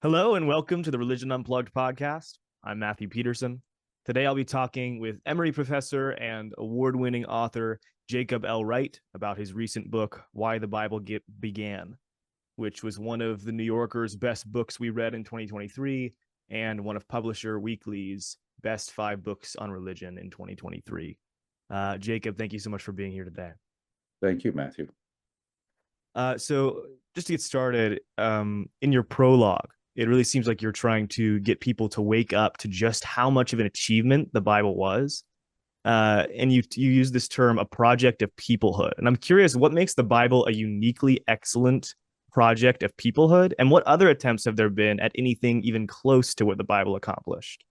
Hello and welcome to the Religion Unplugged podcast. I'm Matthew Peterson. Today I'll be talking with Emory Professor and award-winning author Jacob L. Wright about his recent book, Why the Bible Began, which was one of the New Yorker's best books we read in 2023 and one of Publisher Weekly's best 5 books on religion in 2023. Jacob, thank you so much for being here today. Thank you, Matthew. So just to get started, in your prologue, it really seems like you're trying to get people to wake up to just how much of an achievement the Bible was. And you use this term, a project of peoplehood. And I'm curious, what makes the Bible a uniquely excellent project of peoplehood? And what other attempts have there been at anything even close to what the Bible accomplished?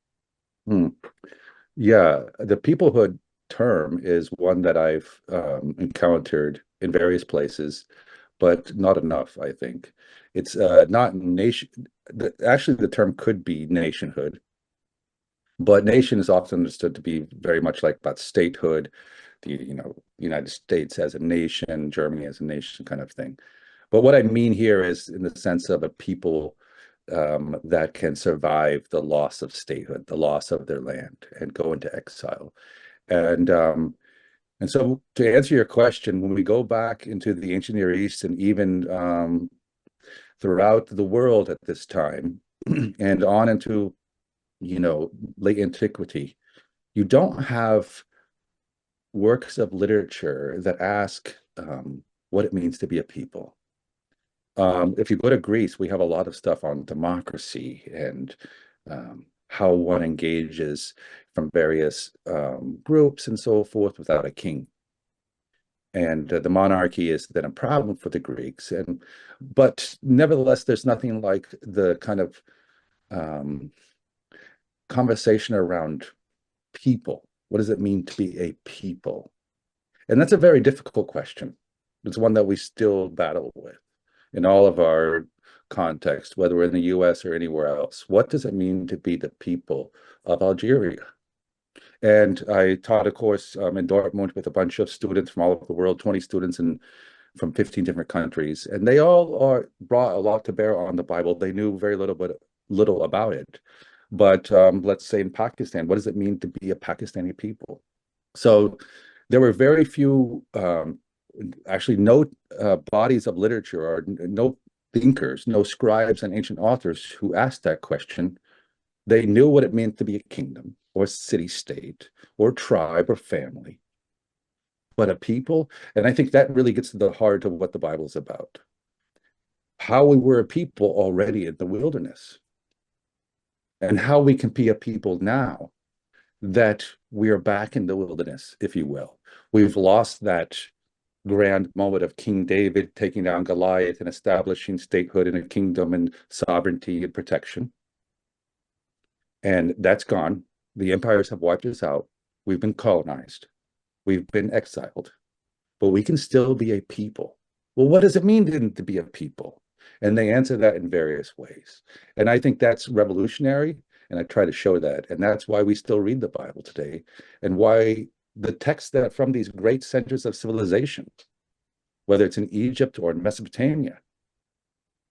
Yeah, the peoplehood term is one that I've encountered in various places, but not enough, I think. It's not nation. Actually, the term could be nationhood, but nation is often understood to be very much like about statehood, the United States as a nation, Germany as a nation kind of thing. But what I mean here is in the sense of a people that can survive the loss of statehood, the loss of their land, and go into exile. And and so to answer your question, when we go back into the ancient Near East and even throughout the world at this time and on into, late antiquity, you don't have works of literature that ask what it means to be a people. If you go to Greece, we have a lot of stuff on democracy and how one engages from various groups and so forth without a king. And the monarchy is then a problem for the Greeks. But nevertheless, there's nothing like the kind of conversation around people. What does it mean to be a people? And that's a very difficult question. It's one that we still battle with in all of our context, whether we're in the US or anywhere else. What does it mean to be the people of Algeria? And I taught a course in Dortmund with a bunch of students from all over the world, 20 students from 15 different countries. And they all brought a lot to bear on the Bible. They knew very little about it. But let's say in Pakistan, what does it mean to be a Pakistani people? So there were very few, actually no bodies of literature or no thinkers, no scribes and ancient authors who asked that question. They knew what it meant to be a kingdom or city-state or tribe or family, but a people. And I think that really gets to the heart of what the Bible is about. How we were a people already in the wilderness and how we can be a people now that we are back in the wilderness, if you will. We've lost that grand moment of King David taking down Goliath and establishing statehood and a kingdom and sovereignty and protection. And that's gone. The empires have wiped us out. We've been colonized. We've been exiled. But we can still be a people. Well, what does it mean to be a people? And they answer that in various ways. And I think that's revolutionary. And I try to show that. And that's why we still read the Bible today. And why the texts that from these great centers of civilization, whether it's in Egypt or in Mesopotamia,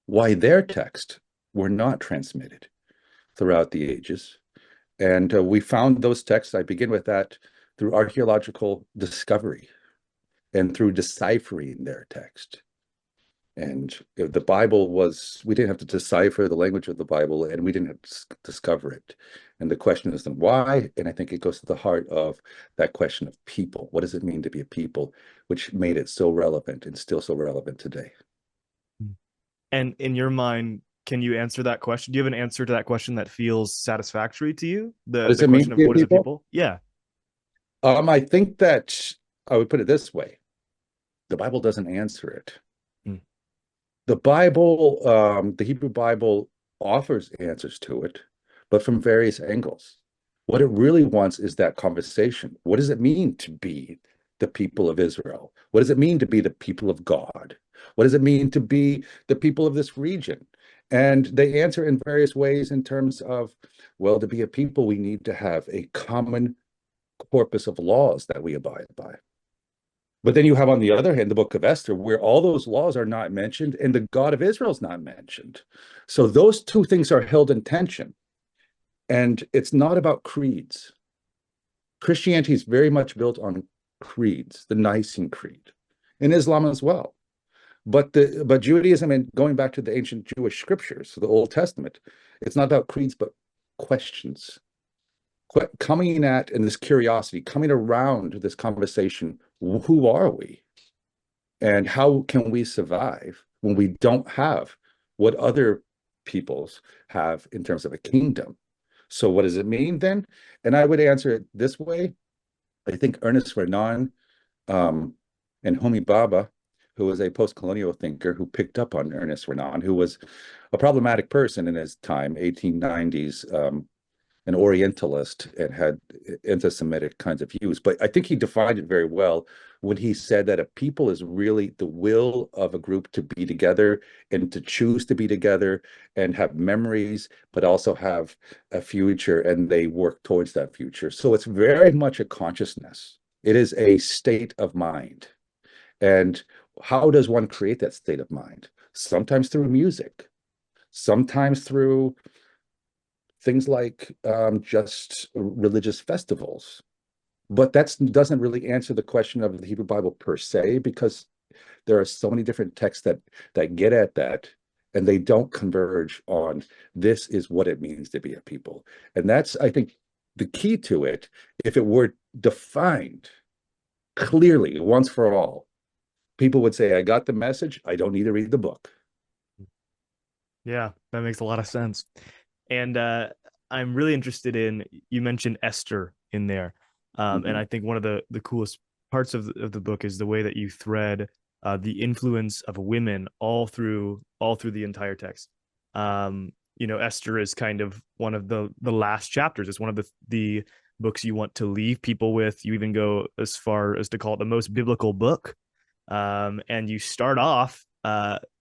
why their texts were not transmitted throughout the ages. And we found those texts, I begin with that, through archaeological discovery and through deciphering their text. And if the Bible was, we didn't have to decipher the language of the Bible and we didn't have to discover it. And the question is then why? And I think it goes to the heart of that question of people. What does it mean to be a people, which made it so relevant and still so relevant today? And in your mind, can you answer that question? Do you have an answer to that question that feels satisfactory to you? What The does it mean question to of be a what is a people? people? Yeah. I think that I would put it this way. The Bible doesn't answer it. The Bible, the Hebrew Bible offers answers to it, but from various angles. What it really wants is that conversation. What does it mean to be the people of Israel? What does it mean to be the people of God? What does it mean to be the people of this region? And they answer in various ways in terms of, well, to be a people, we need to have a common corpus of laws that we abide by. But then you have, on the other hand, the book of Esther, where all those laws are not mentioned and the God of Israel is not mentioned. So those two things are held in tension. And it's not about creeds. Christianity is very much built on creeds, the Nicene Creed, and Islam as well. But Judaism, and going back to the ancient Jewish scriptures, the Old Testament, it's not about creeds, but questions. Coming at, and this curiosity, coming around this conversation, who are we? And how can we survive when we don't have what other peoples have in terms of a kingdom? So what does it mean then? And I would answer it this way. I think Ernest Renan um, and Homi Bhabha, who was a post-colonial thinker who picked up on Ernest Renan, who was a problematic person in his time, 1890s, an Orientalist, and had anti-Semitic kinds of views. But I think he defined it very well when he said that a people is really the will of a group to be together and to choose to be together and have memories, but also have a future, and they work towards that future. So it's very much a consciousness. It is a state of mind. And how does one create that state of mind? Sometimes through music, sometimes through things like just religious festivals. But that doesn't really answer the question of the Hebrew Bible per se, because there are so many different texts that get at that, and they don't converge on this is what it means to be a people. And that's, I think, the key to it. If it were defined clearly once for all, people would say, I got the message. I don't need to read the book. Yeah, that makes a lot of sense. And I'm really interested in, you mentioned Esther in there. And Mhm. I think one of the coolest parts of the book is the way that you thread the influence of women all through the entire text. Esther is kind of one of the last chapters. It's one of the books you want to leave people with. You even go as far as to call it the most biblical book. And you start off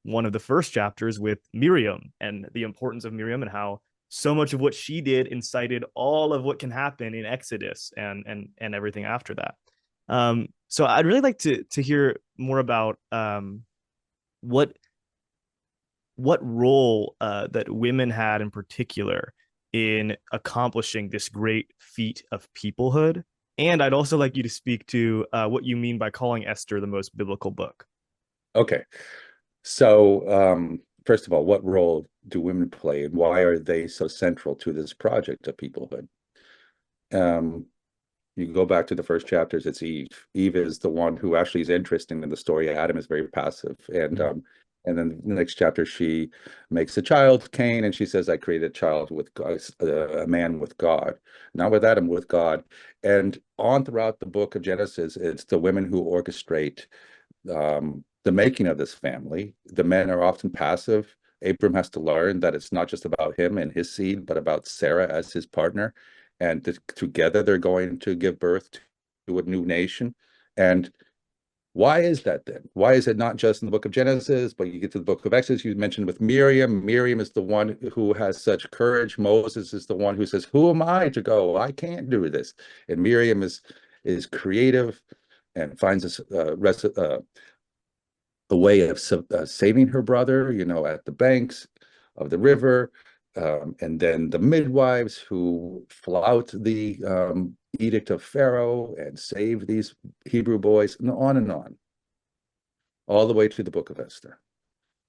one of the first chapters with Miriam and the importance of Miriam, and how so much of what she did incited all of what can happen in Exodus and everything after that. So I'd really like to hear more about what what role that women had in particular in accomplishing this great feat of peoplehood. And I'd also like you to speak to what you mean by calling Esther the most biblical book. Okay. So, first of all, what role do women play, and why are they so central to this project of peoplehood? Um, you go back to the first chapters, it's Eve. Eve is the one who actually is interesting in the story. Adam is very passive. And then the next chapter, she makes a child, Cain, and she says, I created a child with God, a man with God, not with Adam, with God. And on throughout the book of Genesis, it's the women who orchestrate the making of this family. The men are often passive. Abram has to learn that it's not just about him and his seed, but about Sarah as his partner. And together they're going to give birth to a new nation. And why is that then? Why is it not just in the book of Genesis, but you get to the book of Exodus, you mentioned with Miriam. Miriam is the one who has such courage. Moses is the one who says, who am I to go? I can't do this. And Miriam is creative and finds a way of saving her brother, at the banks of the river. And then the midwives who flout the edict of Pharaoh and save these Hebrew boys, and on, all the way to the book of Esther.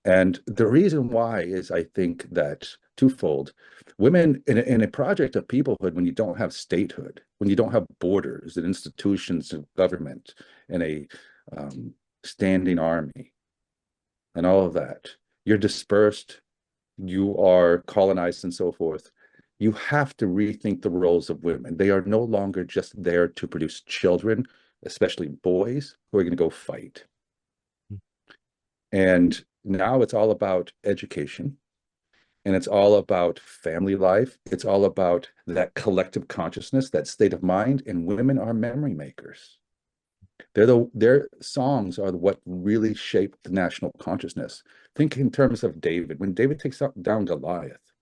And the reason why is, I think, that twofold. Women in a project of peoplehood, when you don't have statehood, when you don't have borders and institutions of government and a standing army, and all of that. You're dispersed, you are colonized, and so forth. You have to rethink the roles of women. They are no longer just there to produce children, especially boys who are going to go fight. And now it's all about education, and it's all about family life. It's all about that collective consciousness, that state of mind. And women are memory makers. Their songs are what really shape the national consciousness. Think in terms of David. When David takes down Goliath,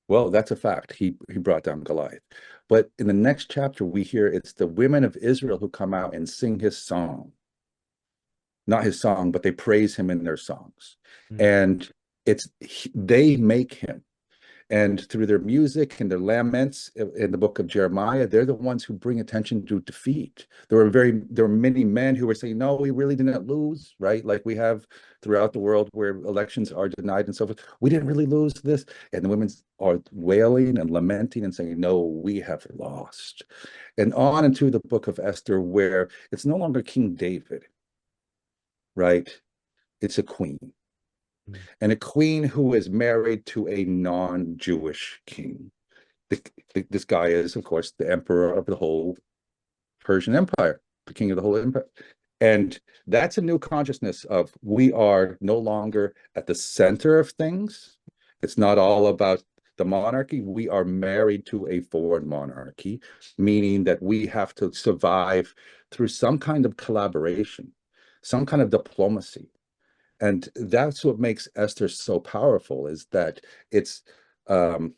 Well, that's a fact. He brought down Goliath. But in the next chapter, we hear it's the women of Israel who come out and sing his song. Not his song, but they praise him in their songs. Mm, And they make him. And through their music and their laments in the book of Jeremiah, they're the ones who bring attention to defeat. There were many men who were saying, no, we really didn't lose, right? Like we have throughout the world where elections are denied and so forth. We didn't really lose this. And the women are wailing and lamenting and saying, no, we have lost. And on into the book of Esther, where it's no longer King David, right? It's a queen, mm, and a queen who is married to a non-Jewish king. This guy is, of course, the emperor of the whole Persian Empire, the king of the whole empire. And that's a new consciousness of we are no longer at the center of things. It's not all about the monarchy. We are married to a foreign monarchy, meaning that we have to survive through some kind of collaboration, some kind of diplomacy. And that's what makes Esther so powerful, is that it's um,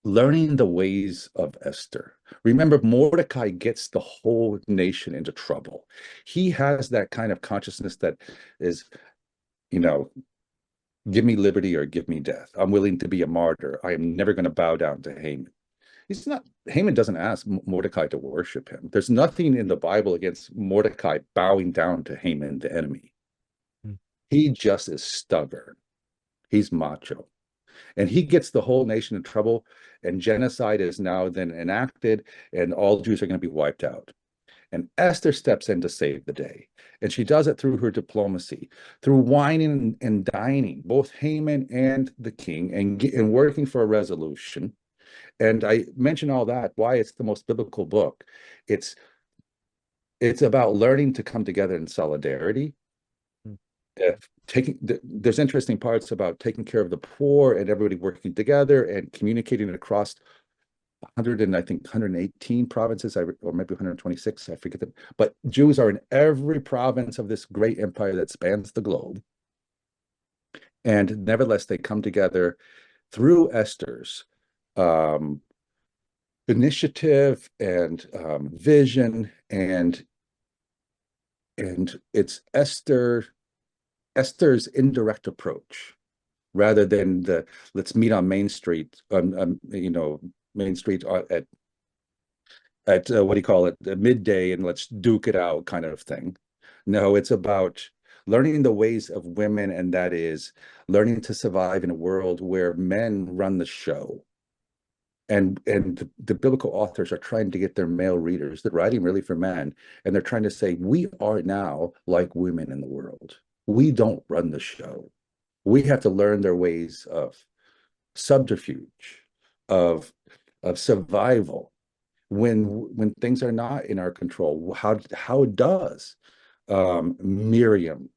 learning the ways of Esther. Remember, Mordecai gets the whole nation into trouble. He has that kind of consciousness that is, you know, give me liberty or give me death. I'm willing to be a martyr. I am never going to bow down to Haman. Haman doesn't ask Mordecai to worship him. There's nothing in the Bible against Mordecai bowing down to Haman, the enemy. mm, He just is stubborn. He's macho. And he gets the whole nation in trouble, and genocide is now then enacted, and all Jews are going to be wiped out. And Esther steps in to save the day. And she does it through her diplomacy, through whining and dining, both Haman and the king, and working for a resolution. And I mention all that, why it's the most biblical book. It's it's about learning to come together in solidarity. mm, There's interesting parts about taking care of the poor and everybody working together and communicating across 100 and I think 118 provinces, or maybe 126, I forget them. But Jews are in every province of this great empire that spans the globe. And nevertheless, they come together through Esther's um, initiative and vision, and it's Esther's indirect approach, rather than the let's meet on Main Street, Main Street at what do you call it, midday, and let's duke it out kind of thing. No, it's about learning the ways of women, and that is learning to survive in a world where men run the show. And the biblical authors are trying to get their male readers, they're writing really for men, and they're trying to say, we are now like women in the world. We don't run the show. We have to learn their ways of subterfuge, of survival, when things are not in our control. How does Miriam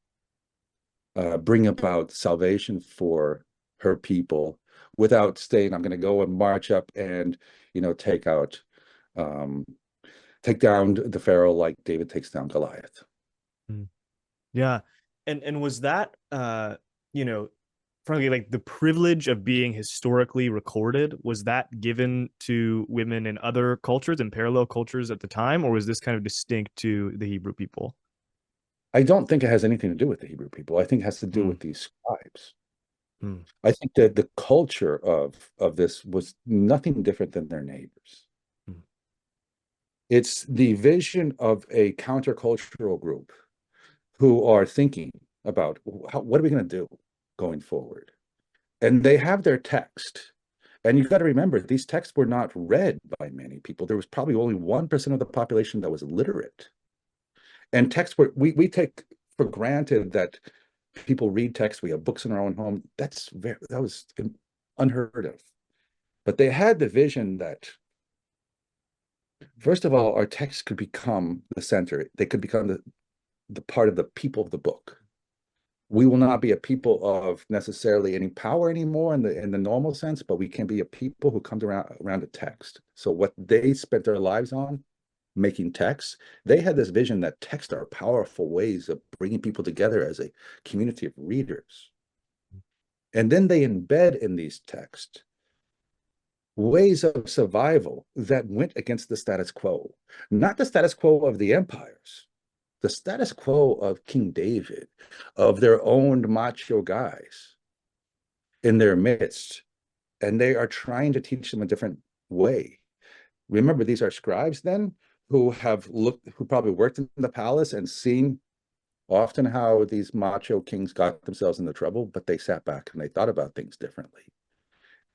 bring about salvation for her people without saying, I'm going to go and march up and take out um, take down the Pharaoh like David takes down Goliath? mm. Yeah. And was that you know, frankly, like the privilege of being historically recorded, was that given to women in other cultures and parallel cultures at the time, or was this kind of distinct to the Hebrew people? I don't think it has anything to do with the Hebrew people. I think it has to do Mm, with these scribes. mm, I think that the culture of this was nothing different than their neighbors. mm, It's the vision of a countercultural group who are thinking about what are we going to do going forward? And they have their text. And you've got to remember, these texts were not read by many people. There was probably only 1% of the population that was literate. And texts we take for granted that people read text. We have books in our own home. That was unheard of. But they had the vision that, first of all, our text could become the center. They could become the part of the people of the book. We will not be a people of necessarily any power anymore in the normal sense, but we can be a people who come around a text. So what they spent their lives on, making texts, they had this vision that texts are powerful ways of bringing people together as a community of readers. And then they embed in these texts ways of survival that went against the status quo, not the status quo of the empires, the status quo of King David, of their own macho guys in their midst. And they are trying to teach them a different way. Remember, these are scribes then who have looked, who probably worked in the palace and seen often how these macho kings got themselves into trouble, but they sat back and they thought about things differently.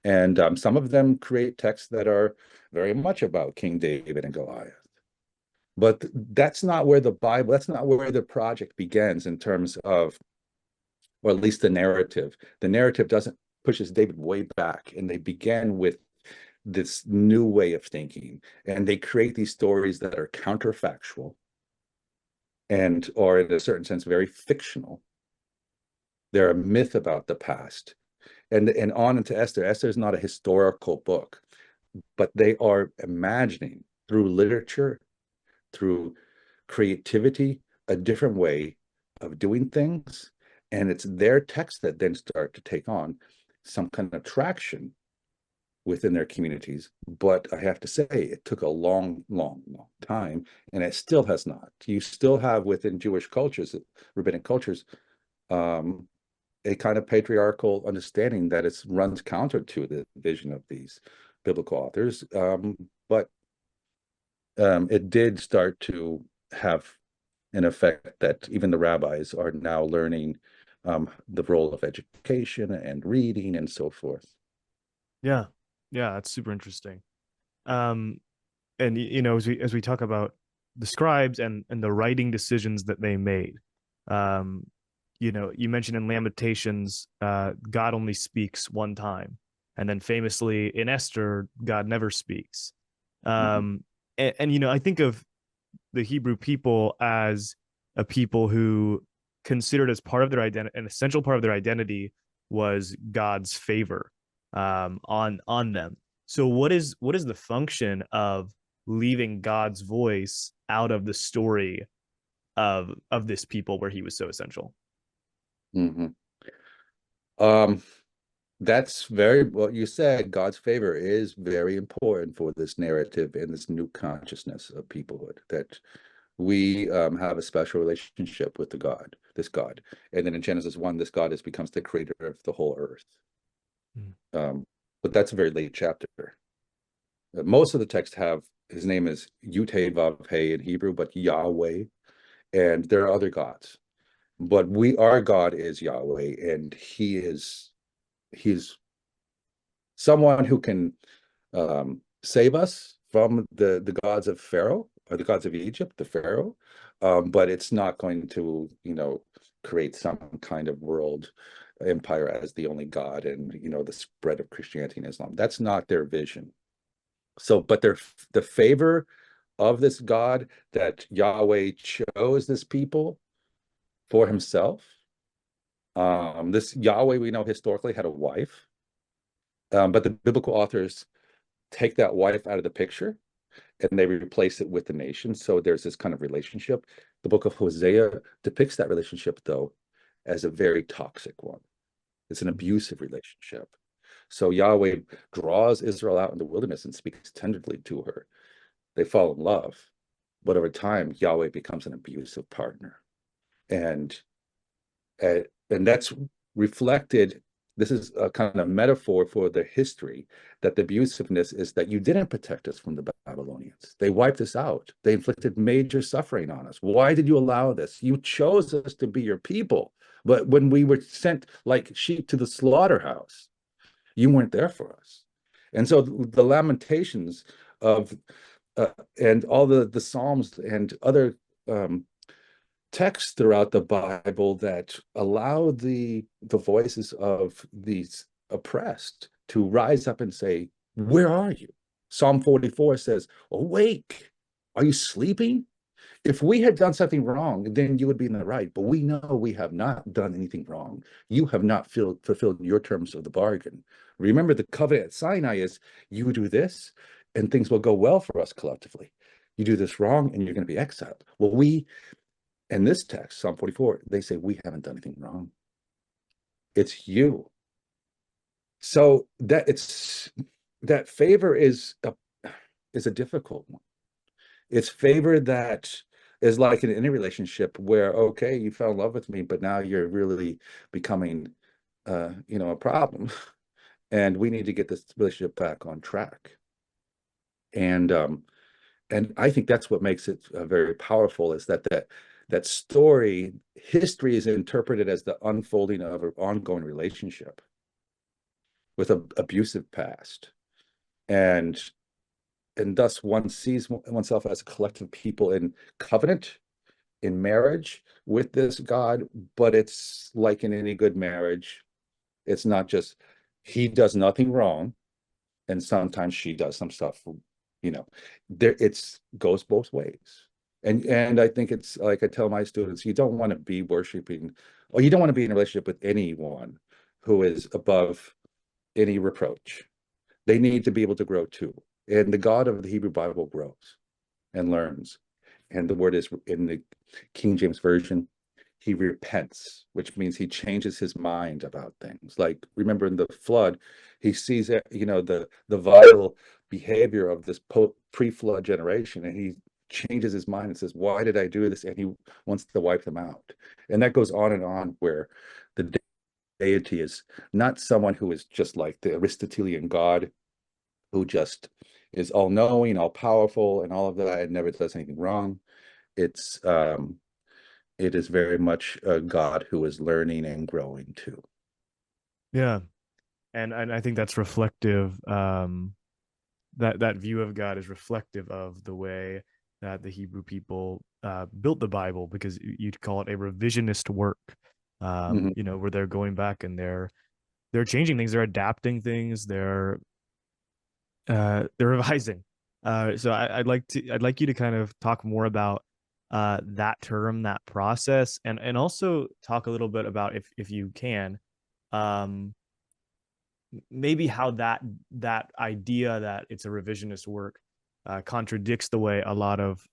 And some of them create texts that are very much about King David and Goliath. But that's not where the Bible, that's not where the project begins in terms of, or at least the narrative. The narrative doesn't pushes David way back, and they begin with this new way of thinking, and they create these stories that are counterfactual and, or in a certain sense, very fictional. They're a myth about the past. And on into Esther. Esther is not a historical book, but they are imagining through literature, through creativity, a different way of doing things. And it's their texts that then start to take on some kind of traction within their communities. But I have to say, it took a long, long, long time, and it still has not. You still have within Jewish cultures, rabbinic cultures, a kind of patriarchal understanding that it runs counter to the vision of these biblical authors. But it did start to have an effect that even the rabbis are now learning the role of education and reading and so forth. Yeah. Yeah, that's super interesting. Um, and as we talk about the scribes and the writing decisions that they made, um, you mentioned in Lamentations, God only speaks one time, and then famously in Esther, God never speaks. Mhm. And I think of the Hebrew people as a people who considered as part of their identity, an essential part of their identity was God's favor on them. So what is the function of leaving God's voice out of the story of this people where he was so essential? Mhm. Um, that's very what you said. God's favor is very important for this narrative and this new consciousness of peoplehood, that we have a special relationship with the God, this God. And then in Genesis 1, this God becomes the creator of the whole earth. Mm. But that's a very late chapter. Most of the text have his name is Yud-Hey Vav-Hey in Hebrew, but Yahweh, and there are other gods. But our God is Yahweh, and he's someone who can save us from the gods of Pharaoh or the gods of Egypt, the Pharaoh. But it's not going to, create some kind of world empire as the only God and, the spread of Christianity and Islam. That's not their vision. So, but the favor of this God that Yahweh chose this people for himself. This Yahweh we know historically had a wife, but the biblical authors take that wife out of the picture and they replace it with the nation. So there's this kind of relationship. The book of Hosea depicts that relationship, though, as a very toxic one. It's an abusive relationship. So Yahweh draws Israel out in the wilderness and speaks tenderly to her. They fall in love, but over time, Yahweh becomes an abusive partner. And and that's reflected. This is a kind of metaphor for the history, that the abusiveness is that you didn't protect us from the Babylonians. They wiped us out. They inflicted major suffering on us. Why did you allow this? You chose us to be your people, but when we were sent like sheep to the slaughterhouse, you weren't there for us. And so the lamentations of and all the Psalms and other texts throughout the Bible that allow the voices of these oppressed to rise up and say, "Where are you?" Psalm 44 says, "Awake! Are you sleeping?" If we had done something wrong, then you would be in the right. But we know we have not done anything wrong. You have not fulfilled your terms of the bargain. Remember, the covenant at Sinai is you do this, and things will go well for us collectively. You do this wrong, and you're going to be exiled. Well, in this text, Psalm 44, they say we haven't done anything wrong. It's you. So that it's that favor is a difficult one. It's favor that is like in any relationship where, okay, you fell in love with me, but now you're really becoming, a problem, and we need to get this relationship back on track. And I think that's what makes it very powerful, is that story history is interpreted as the unfolding of an ongoing relationship with an abusive past, and thus one sees oneself as a collective people in covenant, in marriage with this God. But it's like in any good marriage, it's not just he does nothing wrong and sometimes she does some stuff, you know, there it's goes both ways. And I think it's like I tell my students, you don't want to be worshiping, or you don't want to be in a relationship with anyone who is above any reproach. They need to be able to grow too. And the God of the Hebrew Bible grows and learns. And the word is in the King James Version, he repents, which means he changes his mind about things. Like, remember in the flood, he sees, the vile behavior of this pre-flood generation, and he changes his mind and says, why did I do this? And he wants to wipe them out. And that goes on, where the deity is not someone who is just like the Aristotelian God, who just is all-knowing, all-powerful, and all of that, and never does anything wrong. It's it is very much a God who is learning and growing too. Yeah. And I think that's reflective. That view of God is reflective of the way that the Hebrew people built the Bible, because you'd call it a revisionist work. Mhm. Where they're going back and they're changing things, they're adapting things, they're revising. So I'd like you to kind of talk more about that term, that process, and also talk a little bit about, if you can, um, maybe how that idea that it's a revisionist work contradicts the way a lot of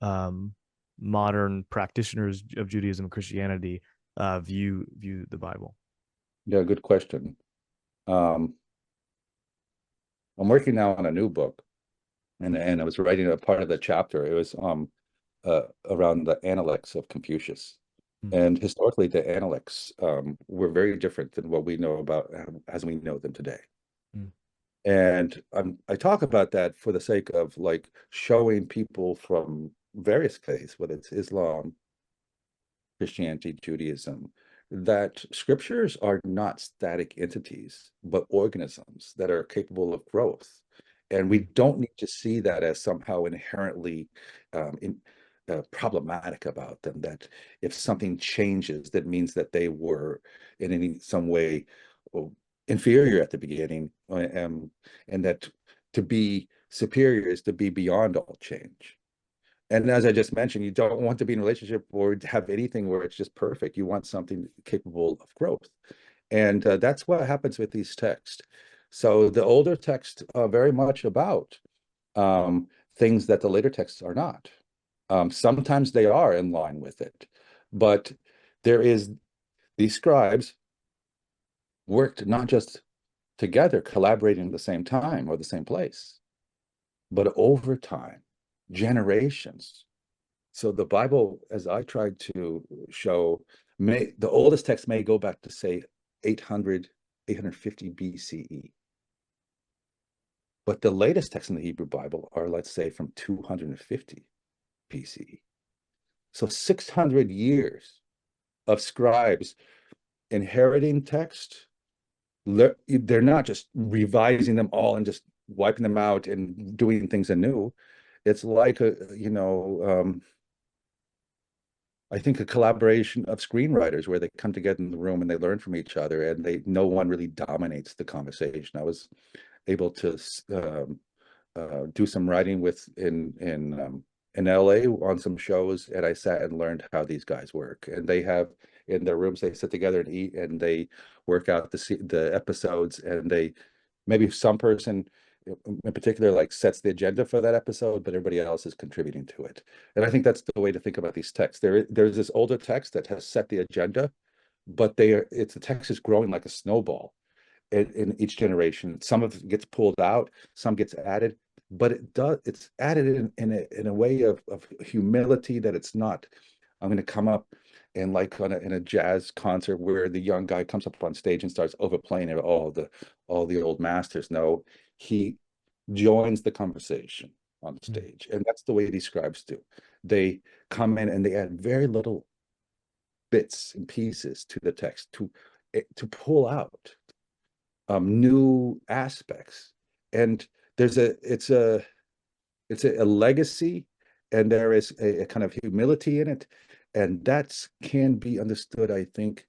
modern practitioners of Judaism and Christianity view the Bible. Yeah, good question. Um, I'm working now on a new book, and I was writing a part of the chapter. It was around the Analects of Confucius. Mm, And historically, the Analects were very different than what we know about as we know them today. mm, And I talk about that for the sake of like showing people from various faiths, whether it's Islam, Christianity, Judaism, that scriptures are not static entities, but organisms that are capable of growth. And we mm, don't need to see that as somehow inherently problematic about them, that if something changes, that means that they were in some way inferior at the beginning, and that to be superior is to be beyond all change. And as I just mentioned, you don't want to be in a relationship or have anything where it's just perfect. You want something capable of growth. And that's what happens with these texts. So the older texts are very much about um, things that the later texts are not. Sometimes they are in line with it, but there is these scribes worked not just together, collaborating at the same time or the same place, but over time, generations. So the Bible, as I tried to show, the oldest text may go back to say 800, 850 BCE. But the latest texts in the Hebrew Bible are, let's say, from 250 BCE. So 600 years of scribes inheriting text. They're not just revising them all and just wiping them out and doing things anew. It's like I think a collaboration of screenwriters where they come together in the room and they learn from each other, and no one really dominates the conversation. I was able to do some writing in LA on some shows, and I sat and learned how these guys work. And they have in their rooms, they sit together and eat, and they work out the episodes, and they maybe some person in particular like sets the agenda for that episode, but everybody else is contributing to it. And I think that's the way to think about these texts. There's this older text that has set the agenda, but the text is growing like a snowball, in each generation. Some of it gets pulled out, some gets added, but it's added in a way of humility that it's not, I'm going to come up and like in a jazz concert where the young guy comes up on stage and starts overplaying it, all the old masters. No, he joins the conversation on the Mm. stage. And that's the way these scribes do. They come in and they add very little bits and pieces to the text to pull out new aspects. And there's a it's a legacy, and there is a kind of humility in it, and that can be understood, I think,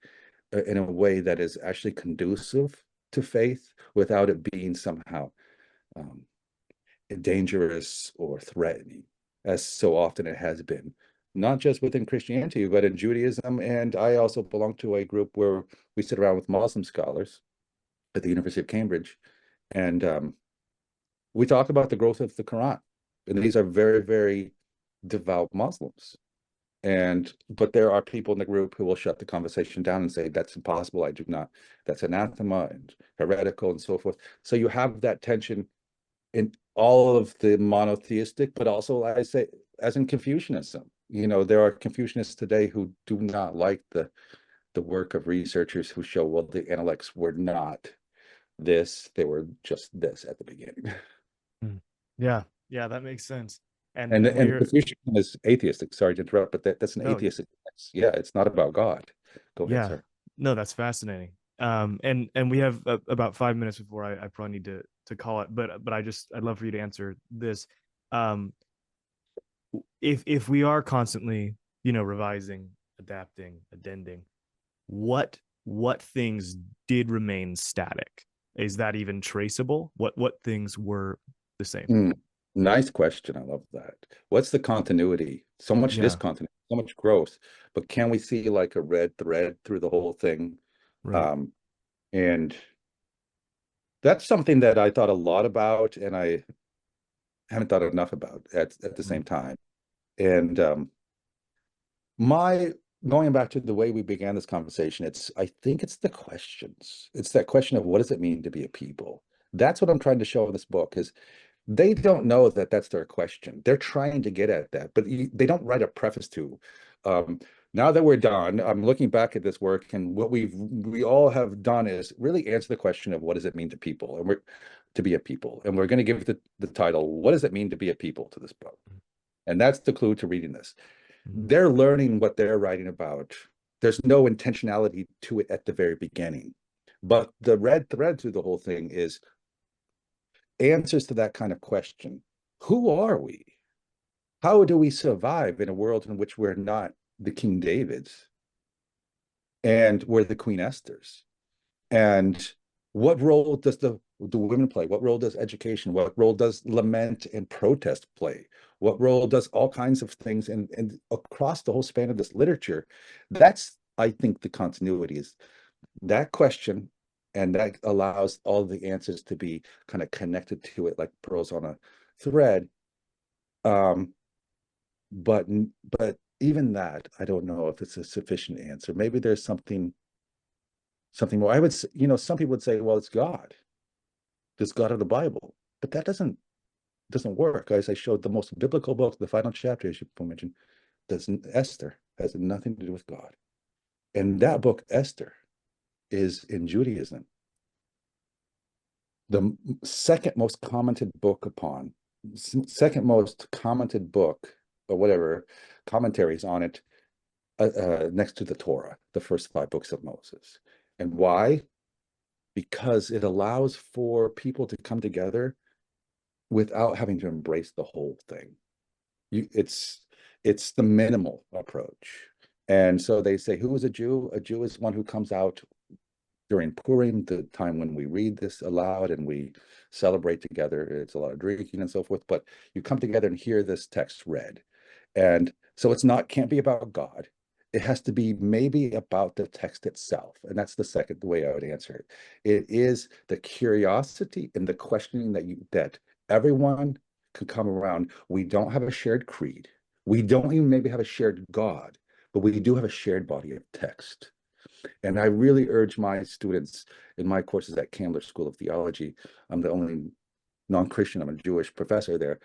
in a way that is actually conducive to faith without it being somehow um, dangerous or threatening, as so often it has been, not just within Christianity, but in Judaism. And I also belong to a group where we sit around with Muslim scholars at the University of Cambridge, and we talk about the growth of the Quran. And these are very, very devout Muslims. And but there are people in the group who will shut the conversation down and say, that's impossible. I do not, that's anathema and heretical and so forth. So you have that tension in all of the monotheistic, but also I say, as in Confucianism, there are Confucianists today who do not like the work of researchers who show, well, the intellects were not this, they were just this at the beginning. Mm. Yeah, yeah, that makes sense. And And we're Confucianism is atheistic. Sorry to interrupt, but that's an no, atheistic. Yeah, it's not about God. Go ahead, yeah, sir. no, that's fascinating. And we have about 5 minutes before I probably need to call it, but I'd love for you to answer this. Um, if we are constantly, revising, adapting, addending, what things did remain static? Is that even traceable? What things were the same? Mm, nice question. I love that. What's the continuity? So much Yeah, discontinuity, so much growth, but can we see like a red thread through the whole thing? right. Um, and that's something that I thought a lot about, and I haven't thought enough about at the Mm, same time. And my going back to the way we began this conversation, I think it's the questions. It's that question of what does it mean to be a people? That's what I'm trying to show in this book is they don't know that that's their question. They're trying to get at that, but they don't write a preface to. Um, Now that we're done, I'm looking back at this work, and what we all have done is really answer the question of what does it mean to people, and we're to be a people, and we're going to give the title, "What does it mean to be a people?" to this book, and that's the clue to reading this. mm, They're learning what they're writing about. There's no intentionality to it at the very beginning, but the red thread through the whole thing is answers to that kind of question. Who are we? How do we survive in a world in which we're not the King Davids and we're the Queen Esthers? And what role does the women play? What role does education? What role does lament and protest play? What role does all kinds of things and across the whole span of this literature? That's, I think, the continuity is that question, and that allows all the answers to be kind of connected to it like pearls on a thread. Um, but but even that, I don't know if it's a sufficient answer. Maybe there's something more. I would say, some people would say, well, it's God, this God of the Bible, but that doesn't work. As I showed, the most biblical book, the final chapter, as you mentioned, doesn't Esther has nothing to do with God, and that book Esther is in Judaism the second most commented book upon, second most commented book or whatever commentaries on it, next to the Torah, the first five books of Moses. And why? Because it allows for people to come together without having to embrace the whole thing. It's the minimal approach. And so they say, who is a Jew? A Jew is one who comes out during Purim, the time when we read this aloud and we celebrate together. It's a lot of drinking and so forth, but you come together and hear this text read. And so can't be about God. It has to be maybe about the text itself. And that's the second way I would answer it. It is the curiosity and the questioning that everyone could come around. We don't have a shared creed. We don't even maybe have a shared God, but we do have a shared body of text. And I really urge my students in my courses at Candler School of Theology, I'm the only non-Christian, I'm a Jewish professor there,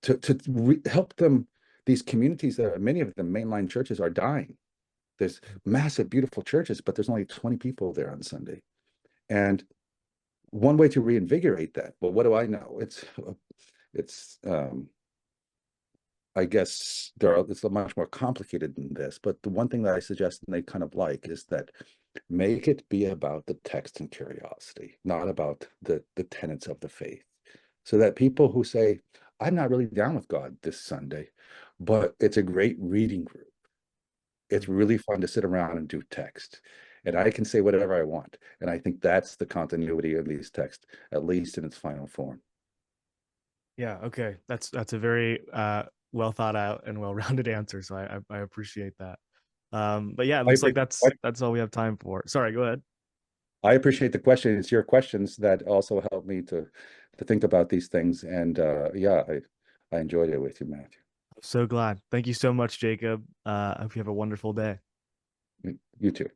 to help them. These communities, that many of them mainline churches, are dying. There's massive, beautiful churches, but there's only 20 people there on Sunday. And one way to reinvigorate that, well, what do I know? It's I guess it's much more complicated than this, but the one thing that I suggest and they kind of like is that make it be about the text and curiosity, not about the tenets of the faith. So that people who say, I'm not really down with God this Sunday, but it's a great reading group. It's really fun to sit around and do text. And I can say whatever I want. And I think that's the continuity of these texts, at least in its final form. Yeah, okay. That's a very well thought out and well-rounded answer. So I appreciate that. But yeah, it I, looks like that's all we have time for. Sorry, go ahead. I appreciate the question. It's your questions that also help me to think about these things. And yeah, I enjoyed it with you, Matthew. I'm so glad. Thank you so much, Jacob. I hope you have a wonderful day. You too.